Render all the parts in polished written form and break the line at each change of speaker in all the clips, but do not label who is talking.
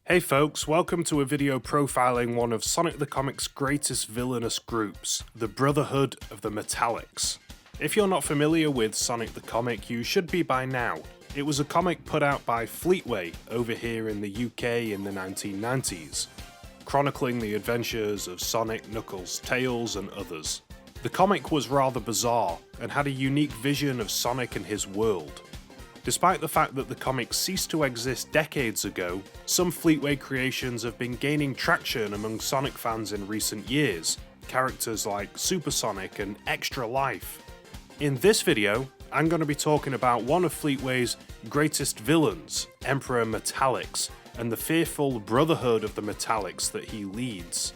Hey folks, welcome to a video profiling one of Sonic the Comic's greatest villainous groups, the Brotherhood of the Metallix. If you're not familiar with Sonic the Comic, you should be by now. It was a comic put out by Fleetway over here in the UK in the 1990s, chronicling the adventures of Sonic, Knuckles, Tails and others. The comic was rather bizarre and had a unique vision of Sonic and his world. Despite the fact that the comic ceased to exist decades ago, some Fleetway creations have been gaining traction among Sonic fans in recent years, characters like Super Sonic and Extra Life. In this video, I'm going to be talking about one of Fleetway's greatest villains, Emperor Metallix, and the fearful Brotherhood of the Metallix that he leads.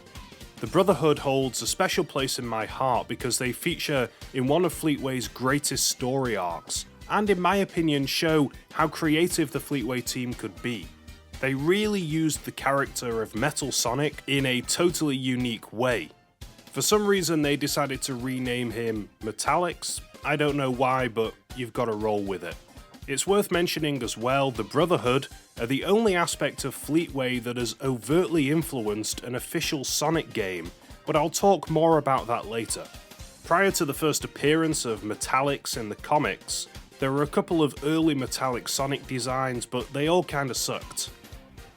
The Brotherhood holds a special place in my heart because they feature in one of Fleetway's greatest story arcs, and in my opinion show how creative the Fleetway team could be. They really used the character of Metal Sonic in a totally unique way. For some reason they decided to rename him Metallix. I don't know why, but you've got to roll with it. It's worth mentioning as well, the Brotherhood are the only aspect of Fleetway that has overtly influenced an official Sonic game, but I'll talk more about that later. Prior to the first appearance of Metallix in the comics, there were a couple of early Metallic Sonic designs, but they all kinda sucked.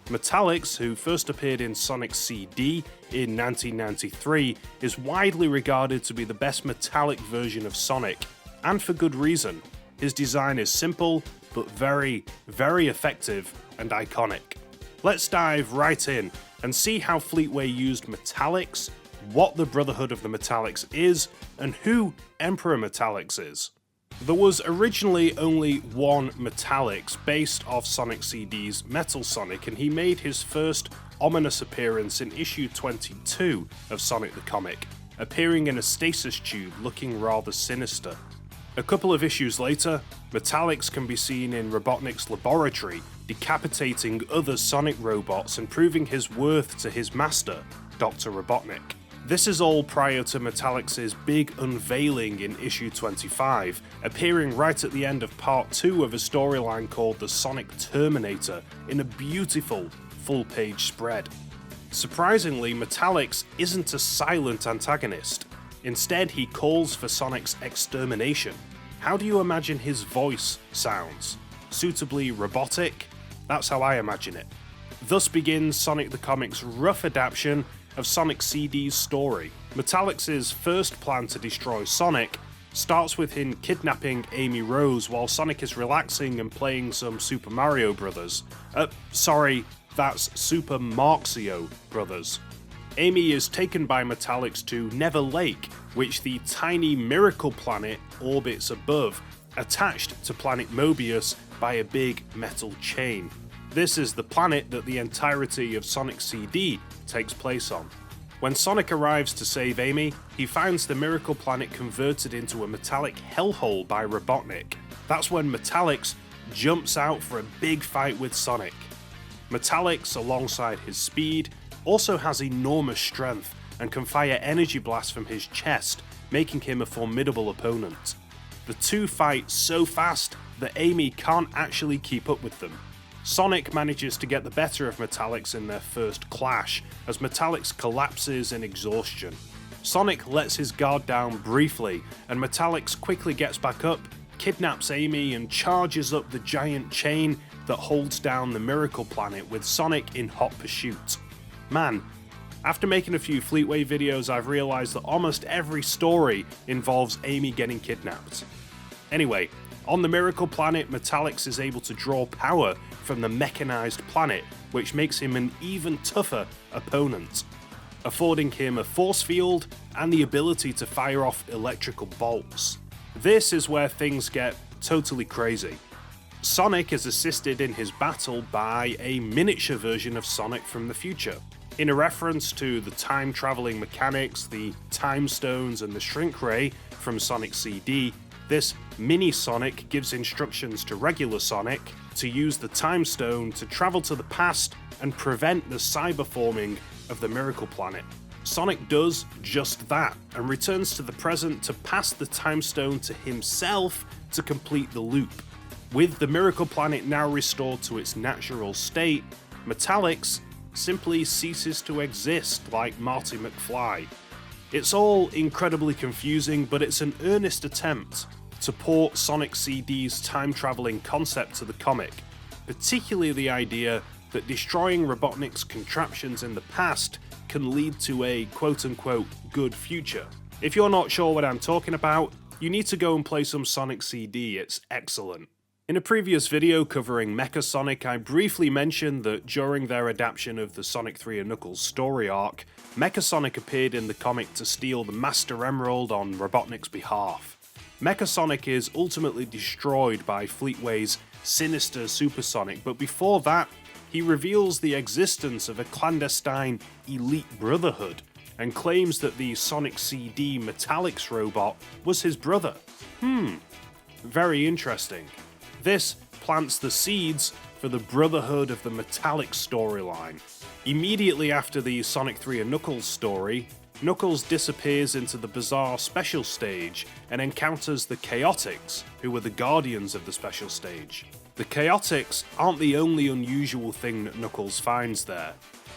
Metallix, who first appeared in Sonic CD in 1993, is widely regarded to be the best metallic version of Sonic, and for good reason. His design is simple, but very, very effective and iconic. Let's dive right in and see how Fleetway used Metallix, what the Brotherhood of the Metallix is, and who Emperor Metallix is. There was originally only one Metallix based off Sonic CD's Metal Sonic, and he made his first ominous appearance in issue 22 of Sonic the Comic, appearing in a stasis tube looking rather sinister. A couple of issues later, Metallix can be seen in Robotnik's laboratory, decapitating other Sonic robots and proving his worth to his master, Dr. Robotnik. This is all prior to Metallix's big unveiling in issue 25, appearing right at the end of part 2 of a storyline called the Sonic Terminator in a beautiful full-page spread. Surprisingly, Metallix isn't a silent antagonist. Instead, he calls for Sonic's extermination. How do you imagine his voice sounds? Suitably robotic? That's how I imagine it. Thus begins Sonic the Comic's rough adaptation of Sonic CD's story. Metallix's first plan to destroy Sonic starts with him kidnapping Amy Rose while Sonic is relaxing and playing some Super Mario Brothers. Sorry, that's Super Marxio Brothers. Amy is taken by Metallix to Never Lake, which the tiny Miracle Planet orbits above, attached to Planet Mobius by a big metal chain. This is the planet that the entirety of Sonic CD takes place on. When Sonic arrives to save Amy, he finds the Miracle Planet converted into a metallic hellhole by Robotnik. That's when Metallix jumps out for a big fight with Sonic. Metallix, alongside his speed, also has enormous strength and can fire energy blasts from his chest, making him a formidable opponent. The two fight so fast that Amy can't actually keep up with them. Sonic manages to get the better of Metallix in their first clash, as Metallix collapses in exhaustion. Sonic lets his guard down briefly, and Metallix quickly gets back up, kidnaps Amy, and charges up the giant chain that holds down the Miracle Planet, with Sonic in hot pursuit. Man, after making a few Fleetway videos, I've realized that almost every story involves Amy getting kidnapped. Anyway, on the Miracle Planet, Metallix is able to draw power from the mechanized planet, which makes him an even tougher opponent, affording him a force field and the ability to fire off electrical bolts. This is where things get totally crazy. Sonic is assisted in his battle by a miniature version of Sonic from the future. In a reference to the time-traveling mechanics, the time stones and the shrink ray from Sonic CD, this mini Sonic gives instructions to regular Sonic to use the time stone to travel to the past and prevent the cyber forming of the Miracle Planet. Sonic does just that and returns to the present to pass the time stone to himself to complete the loop. With the Miracle Planet now restored to its natural state, Metallix simply ceases to exist like Marty McFly. It's all incredibly confusing, but it's an earnest attempt to port Sonic CD's time-traveling concept to the comic, particularly the idea that destroying Robotnik's contraptions in the past can lead to a quote-unquote good future. If you're not sure what I'm talking about, you need to go and play some Sonic CD, it's excellent. In a previous video covering Mecha Sonic, I briefly mentioned that during their adaptation of the Sonic 3 and Knuckles story arc, Mecha Sonic appeared in the comic to steal the Master Emerald on Robotnik's behalf. Mecha Sonic is ultimately destroyed by Fleetway's sinister Super Sonic, but before that, he reveals the existence of a clandestine elite brotherhood and claims that the Sonic CD Metallix robot was his brother. Very interesting. This plants the seeds for the Brotherhood of the Metallix storyline. Immediately after the Sonic 3 and Knuckles story, Knuckles disappears into the bizarre special stage and encounters the Chaotix, who are the guardians of the special stage. The Chaotix aren't the only unusual thing that Knuckles finds there.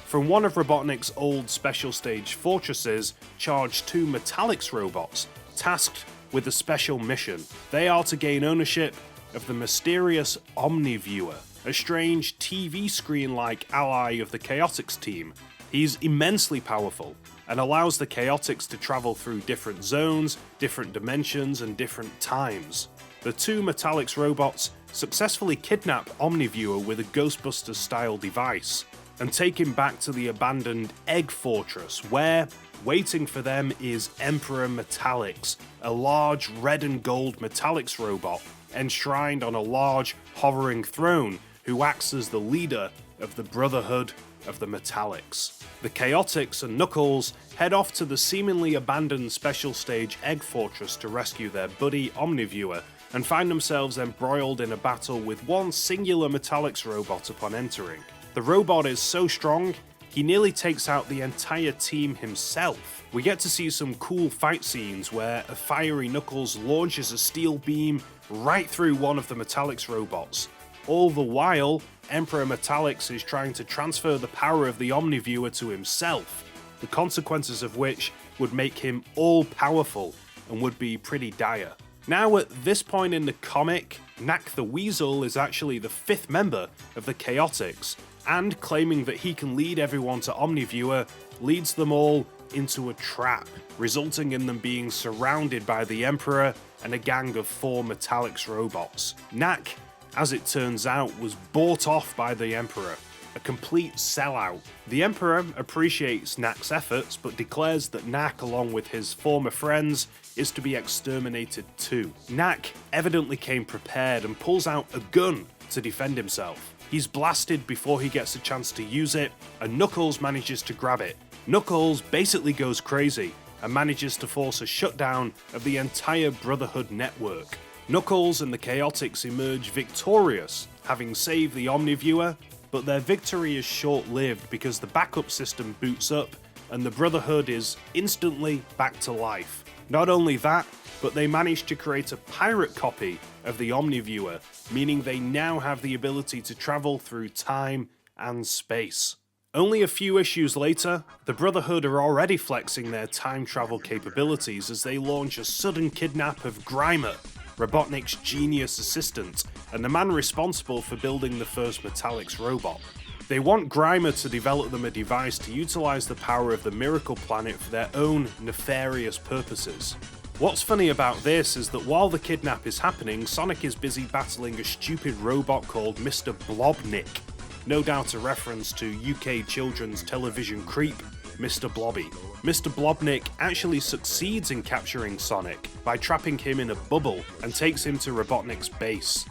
From one of Robotnik's old special stage fortresses charge 2 Metallix robots, tasked with a special mission. They are to gain ownership of the mysterious Omniviewer, a strange TV screen-like ally of the Chaotix team. He's immensely powerful, and allows the Chaotix to travel through different zones, different dimensions, and different times. The 2 Metallix robots successfully kidnap Omniviewer with a Ghostbusters-style device, and take him back to the abandoned Egg Fortress, where, waiting for them, is Emperor Metallix, a large red and gold Metallix robot enshrined on a large, hovering throne, who acts as the leader of the Brotherhood of the Metallix. The Chaotix and Knuckles head off to the seemingly abandoned special stage Egg Fortress to rescue their buddy Omniviewer, and find themselves embroiled in a battle with one singular Metallix robot upon entering. The robot is so strong, he nearly takes out the entire team himself. We get to see some cool fight scenes where a fiery Knuckles launches a steel beam right through one of the Metallix robots. All the while, Emperor Metallix is trying to transfer the power of the Omniviewer to himself, the consequences of which would make him all-powerful and would be pretty dire. Now at this point in the comic, Knack the Weasel is actually the 5th member of the Chaotix, and claiming that he can lead everyone to Omniviewer, leads them all into a trap, resulting in them being surrounded by the Emperor and a gang of 4 Metallix robots. Knack, as it turns out, was bought off by the Emperor, a complete sellout. The Emperor appreciates Knack's efforts, but declares that Knack, along with his former friends, is to be exterminated too. Knack evidently came prepared and pulls out a gun to defend himself. He's blasted before he gets a chance to use it, and Knuckles manages to grab it. Knuckles basically goes crazy and manages to force a shutdown of the entire Brotherhood network. Knuckles and the Chaotix emerge victorious, having saved the Omniviewer, but their victory is short-lived because the backup system boots up and the Brotherhood is instantly back to life. Not only that, but they manage to create a pirate copy of the Omniviewer, meaning they now have the ability to travel through time and space. Only a few issues later, the Brotherhood are already flexing their time travel capabilities as they launch a sudden kidnap of Grimer, Robotnik's genius assistant, and the man responsible for building the first Metallix robot. They want Grimer to develop them a device to utilize the power of the Miracle Planet for their own nefarious purposes. What's funny about this is that while the kidnap is happening, Sonic is busy battling a stupid robot called Mr. Blobnik, no doubt a reference to UK children's television creep, Mr. Blobby. Mr. Blobnik actually succeeds in capturing Sonic by trapping him in a bubble and takes him to Robotnik's base.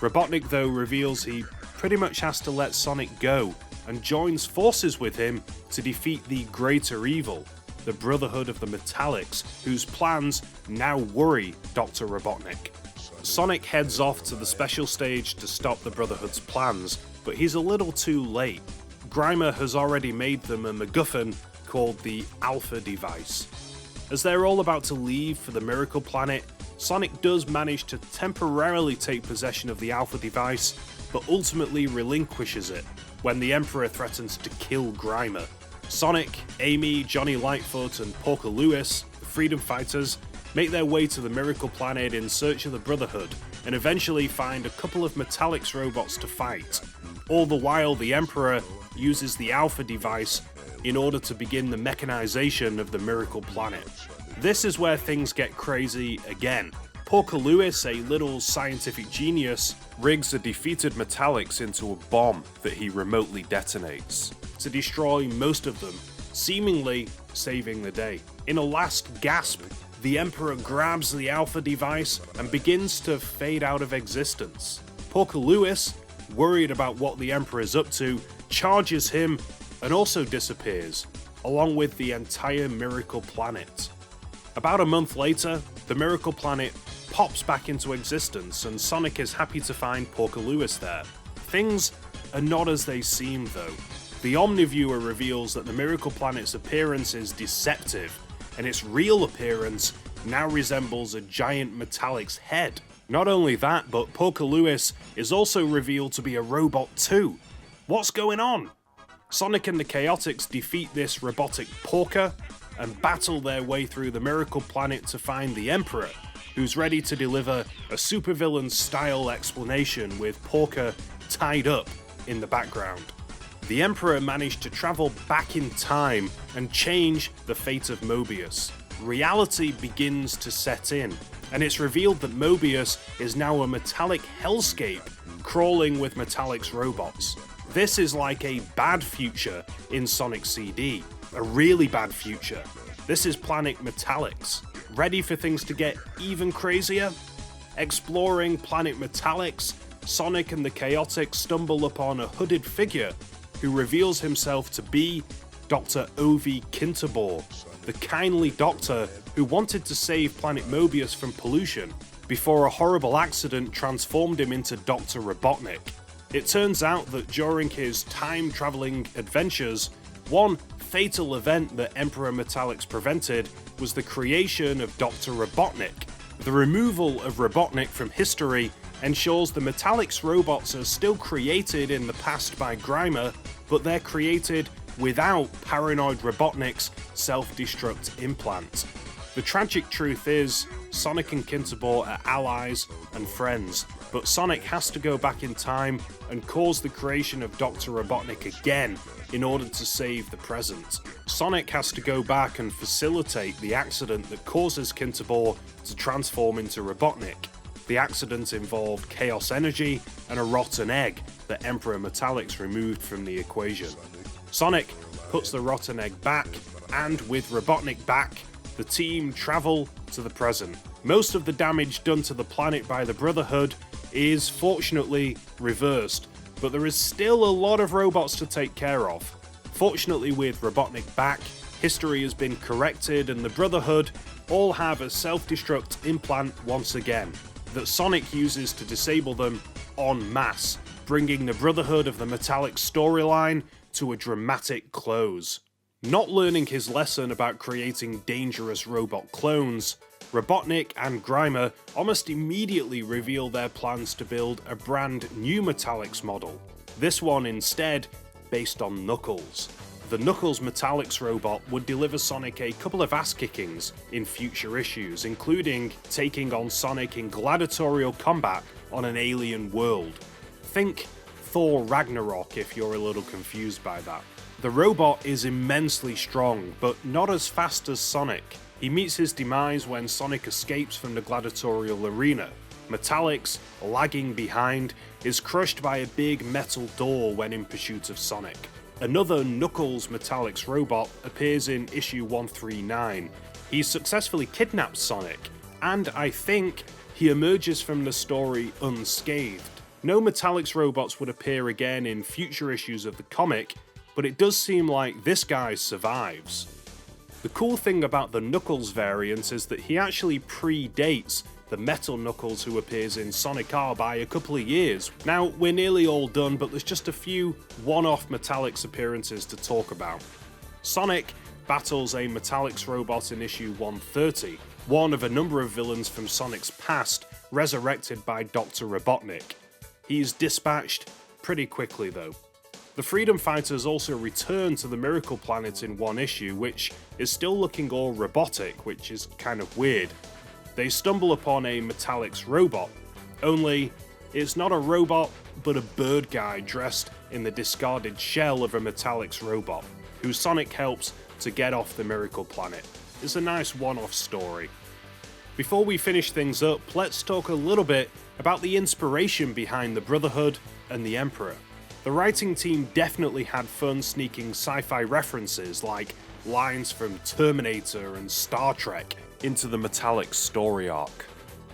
Robotnik though reveals he pretty much has to let Sonic go and joins forces with him to defeat the greater evil, the Brotherhood of the Metallix, whose plans now worry Dr. Robotnik. Sonic heads off to the special stage to stop the Brotherhood's plans, but he's a little too late. Grimer has already made them a MacGuffin called the Alpha device. As they're all about to leave for the Miracle Planet, Sonic does manage to temporarily take possession of the Alpha device, but ultimately relinquishes it. when the Emperor threatens to kill Grimer. Sonic, Amy, Johnny Lightfoot, and Porker Lewis, the freedom fighters, make their way to the Miracle Planet in search of the Brotherhood, and eventually find a couple of Metallix robots to fight. All the while, the Emperor uses the Alpha device in order to begin the mechanization of the Miracle Planet. This is where things get crazy again. Porker Lewis, a little scientific genius, rigs a defeated Metallix into a bomb that he remotely detonates to destroy most of them, seemingly saving the day. In a last gasp, the Emperor grabs the Alpha device and begins to fade out of existence. Porker Lewis, worried about what the Emperor is up to, charges him and also disappears, along with the entire Miracle Planet. About a month later, the Miracle Planet pops back into existence and Sonic is happy to find Porker Lewis there. Things are not as they seem though. The Omniviewer reveals that the Miracle Planet's appearance is deceptive, and its real appearance now resembles a giant Metallix head. Not only that, but Porker Lewis is also revealed to be a robot too. What's going on? Sonic and the Chaotix defeat this robotic Porker and battle their way through the Miracle Planet to find the Emperor, who's ready to deliver a supervillain style explanation with Porker tied up in the background. The Emperor managed to travel back in time and change the fate of Mobius. Reality begins to set in, and it's revealed that Mobius is now a metallic hellscape crawling with Metallix robots. This is like a bad future in Sonic CD, a really bad future. This is Planet Metallix. Ready for things to get even crazier? Exploring Planet Metallix, Sonic and the Chaotix stumble upon a hooded figure who reveals himself to be Dr. Ovi Kinterbor, the kindly doctor who wanted to save Planet Mobius from pollution before a horrible accident transformed him into Dr. Robotnik. It turns out that during his time-traveling adventures, one fatal event that Emperor Metallix prevented was the creation of Dr. Robotnik. The removal of Robotnik from history ensures the Metallix robots are still created in the past by Grimer, but they're created without Paranoid Robotnik's self-destruct implant. The tragic truth is, Sonic and Kinterbor are allies and friends, but Sonic has to go back in time and cause the creation of Dr. Robotnik again in order to save the present. Sonic has to go back and facilitate the accident that causes Kinterbor to transform into Robotnik. The accident involved chaos energy and a rotten egg that Emperor Metallix removed from the equation. Sonic puts the rotten egg back, and with Robotnik back, the team travel to the present. Most of the damage done to the planet by the Brotherhood is fortunately reversed, but there is still a lot of robots to take care of. Fortunately, with Robotnik back, history has been corrected and the Brotherhood all have a self-destruct implant once again that Sonic uses to disable them en masse, bringing the Brotherhood of the Metallix storyline to a dramatic close. Not learning his lesson about creating dangerous robot clones, Robotnik and Grimer almost immediately reveal their plans to build a brand new Metallix model. This one instead based on Knuckles. The Knuckles Metallix robot would deliver Sonic a couple of ass-kickings in future issues, including taking on Sonic in gladiatorial combat on an alien world. Think Thor Ragnarok if you're a little confused by that. The robot is immensely strong, but not as fast as Sonic. He meets his demise when Sonic escapes from the gladiatorial arena. Metallix, lagging behind, is crushed by a big metal door when in pursuit of Sonic. Another Knuckles Metallix robot appears in issue 139. He successfully kidnaps Sonic, and I think he emerges from the story unscathed. No Metallix robots would appear again in future issues of the comic, but it does seem like this guy survives. The cool thing about the Knuckles variant is that he actually predates the Metal Knuckles who appears in Sonic R by a couple of years. Now, we're nearly all done, but there's just a few one-off Metallix appearances to talk about. Sonic battles a Metallix robot in issue 130, one of a number of villains from Sonic's past, resurrected by Dr. Robotnik. He's dispatched pretty quickly though. The Freedom Fighters also return to the Miracle Planet in one issue, which is still looking all robotic, which is kind of weird. They stumble upon a Metallix robot, only it's not a robot but a bird guy dressed in the discarded shell of a Metallix robot, who Sonic helps to get off the Miracle Planet. It's a nice one-off story. Before we finish things up, let's talk a little bit about the inspiration behind the Brotherhood and the Emperor. The writing team definitely had fun sneaking sci-fi references like lines from Terminator and Star Trek into the Metallix story arc.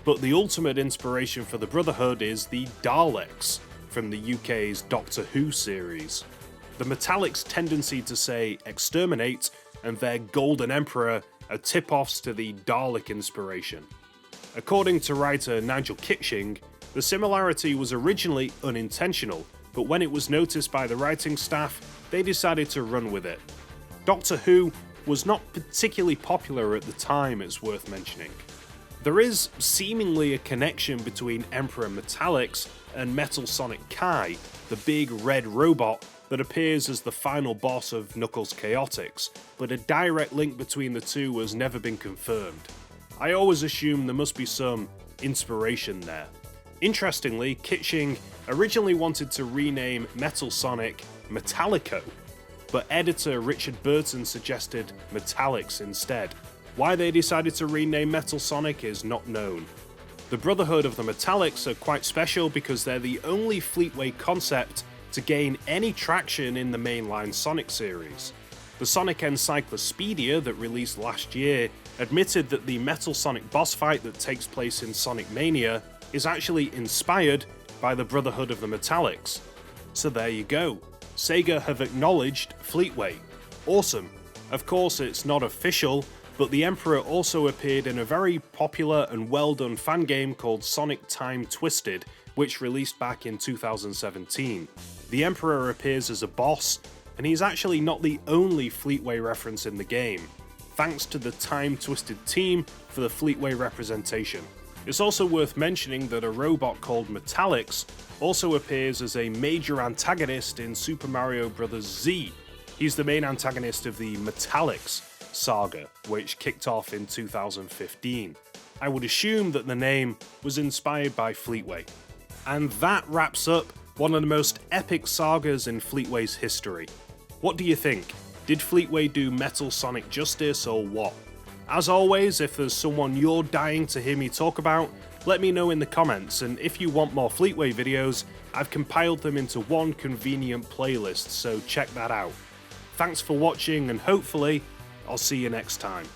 But the ultimate inspiration for the Brotherhood is the Daleks from the UK's Doctor Who series. The Metallix' tendency to say exterminate and their Golden Emperor are tip-offs to the Dalek inspiration. According to writer Nigel Kitching, the similarity was originally unintentional, but when it was noticed by the writing staff, they decided to run with it. Doctor Who was not particularly popular at the time, it's worth mentioning. There is seemingly a connection between Emperor Metallix and Metal Sonic Kai, the big red robot that appears as the final boss of Knuckles Chaotix, but a direct link between the two has never been confirmed. I always assume there must be some inspiration there. Interestingly, Kitching originally wanted to rename Metal Sonic Metallico, but editor Richard Burton suggested Metallix instead. Why they decided to rename Metal Sonic is not known. The Brotherhood of the Metallix are quite special because they're the only Fleetway concept to gain any traction in the mainline Sonic series. The Sonic Encyclopedia that released last year admitted that the Metal Sonic boss fight that takes place in Sonic Mania is actually inspired by the Brotherhood of the Metallix. So there you go. Sega have acknowledged Fleetway. Awesome. Of course it's not official, but the Emperor also appeared in a very popular and well done fan game called Sonic Time Twisted, which released back in 2017. The Emperor appears as a boss, and he's actually not the only Fleetway reference in the game. Thanks to the Time Twisted team for the Fleetway representation. It's also worth mentioning that a robot called Metallix also appears as a major antagonist in Super Mario Bros. Z. He's the main antagonist of the Metallix saga, which kicked off in 2015. I would assume that the name was inspired by Fleetway. And that wraps up one of the most epic sagas in Fleetway's history. What do you think? Did Fleetway do Metal Sonic justice or what? As always, if there's someone you're dying to hear me talk about, let me know in the comments, and if you want more Fleetway videos, I've compiled them into one convenient playlist, so check that out. Thanks for watching, and hopefully, I'll see you next time.